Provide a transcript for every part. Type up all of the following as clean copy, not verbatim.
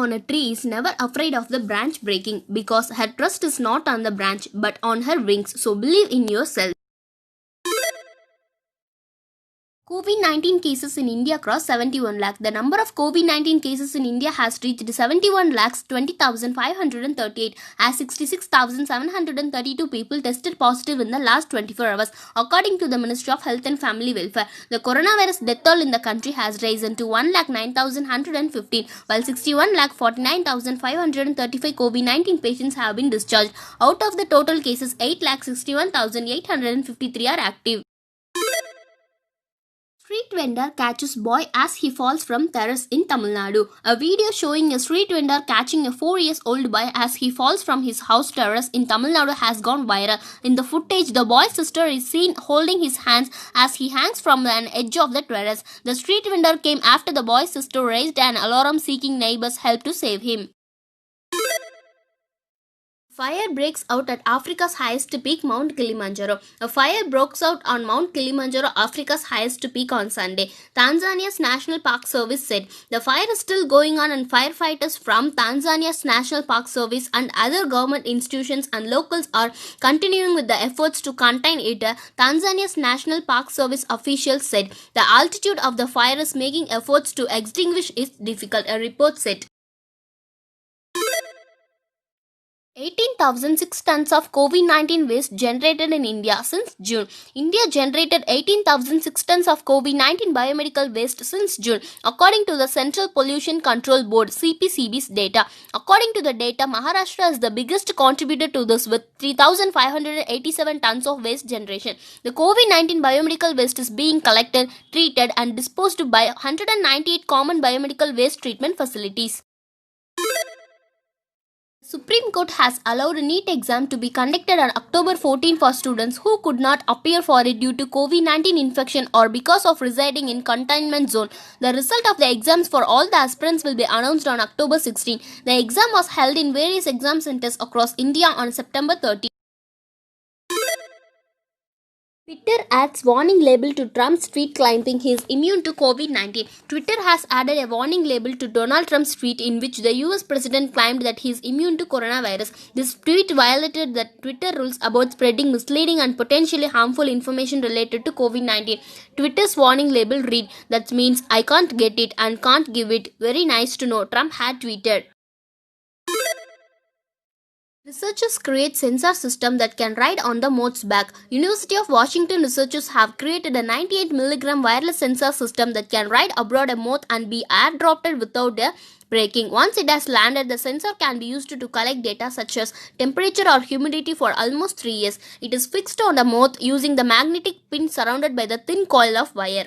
on a tree is never afraid of the branch breaking because her trust is not on the branch but on her wings. So believe in yourself. COVID-19 cases in India crossed 71 lakh. The number of COVID-19 cases in India has reached 71 lakhs 20,538 as 66,732 people tested positive in the last 24 hours, according to the Ministry of Health and Family Welfare. The coronavirus death toll in the country has risen to 1,09,115, while 61,49,535 COVID-19 patients have been discharged. Out of the total cases, 8,61,853 are active. Street vendor catches boy as he falls from terrace in Tamil Nadu. A video showing a street vendor catching a 4-year-old boy as he falls from his house terrace in Tamil Nadu has gone viral. In the footage, the boy's sister is seen holding his hands as he hangs from an edge of the terrace. The street vendor came after the boy's sister raised an alarm seeking neighbors' help to save him. Fire breaks out at Africa's highest peak, Mount Kilimanjaro. A fire broke out on Mount Kilimanjaro, Africa's highest peak, on Sunday. Tanzania's National Park Service said the fire is still going on and firefighters from Tanzania's National Park Service and other government institutions and locals are continuing with the efforts to contain it. Tanzania's National Park Service officials said the altitude of the fire is making efforts to extinguish it difficult, a report said. 18,006 tons of COVID-19 waste generated in India since June. India generated 18,006 tons of COVID-19 biomedical waste since June, according to the Central Pollution Control Board (CPCB's) data. According to the data, Maharashtra is the biggest contributor to this with 3,587 tons of waste generation. The COVID-19 biomedical waste is being collected, treated and disposed by 198 common biomedical waste treatment facilities. Supreme Court has allowed a NEET exam to be conducted on October 14 for students who could not appear for it due to COVID-19 infection or because of residing in containment zone. The result of the exams for all the aspirants will be announced on October 16. The exam was held in various exam centers across India on September 30. Twitter adds warning label to Trump's tweet claiming he is immune to COVID-19. Twitter has added a warning label to Donald Trump's tweet in which the US president claimed that he is immune to coronavirus. This tweet violated the Twitter rules about spreading misleading and potentially harmful information related to COVID-19. Twitter's warning label read, "That means I can't get it and can't give it. Very nice to know," Trump had tweeted. Researchers create sensor system that can ride on the moth's back. University of Washington researchers have created a 98 mg wireless sensor system that can ride aboard a moth and be airdropped without braking. Once it has landed, the sensor can be used to collect data such as temperature or humidity for almost 3 years. It is fixed on the moth using the magnetic pin surrounded by the thin coil of wire.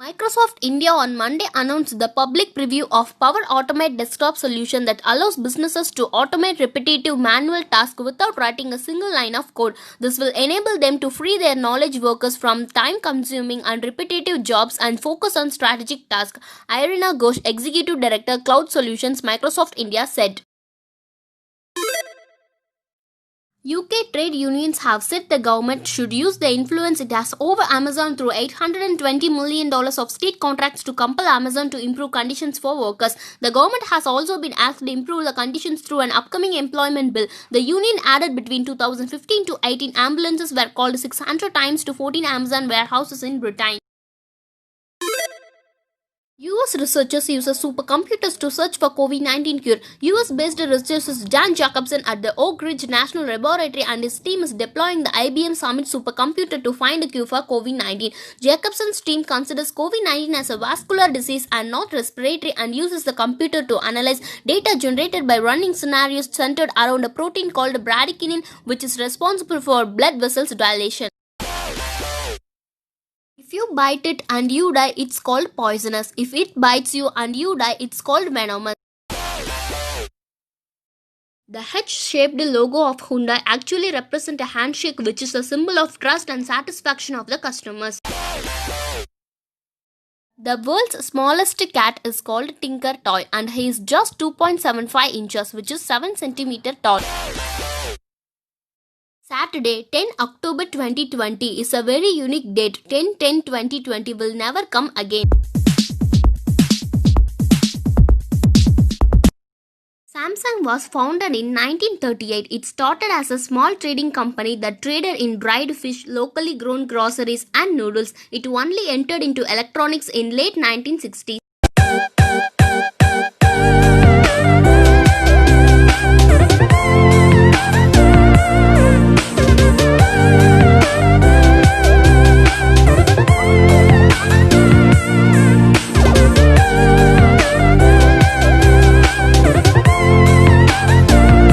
Microsoft India on Monday announced the public preview of Power Automate desktop solution that allows businesses to automate repetitive manual tasks without writing a single line of code. This will enable them to free their knowledge workers from time-consuming and repetitive jobs and focus on strategic tasks, Irina Ghosh, Executive Director, Cloud Solutions, Microsoft India said. UK trade unions have said the government should use the influence it has over Amazon through $820 million of state contracts to compel Amazon to improve conditions for workers. The government has also been asked to improve the conditions through an upcoming employment bill. The union added between 2015 to 18 ambulances were called 600 times to 14 Amazon warehouses in Britain. US researchers use supercomputers to search for COVID-19 cure. US-based researcher Dan Jacobson at the Oak Ridge National Laboratory and his team is deploying the IBM Summit supercomputer to find a cure for COVID-19. Jacobson's team considers COVID-19 as a vascular disease and not respiratory and uses the computer to analyze data generated by running scenarios centered around a protein called bradykinin, which is responsible for blood vessels dilation. If you bite it and you die, it's called poisonous. If it bites you and you die, it's called venomous. The H-shaped logo of Hyundai actually represents a handshake, which is a symbol of trust and satisfaction of the customers. The world's smallest cat is called Tinker Toy and he is just 2.75 inches, which is 7 centimeters tall. Saturday, 10 October 2020 is a very unique date. 10-10-2020 will never come again. was founded in 1938. It started as a small trading company that traded in dried fish, locally grown groceries, and noodles. It only entered into electronics in late 1960s.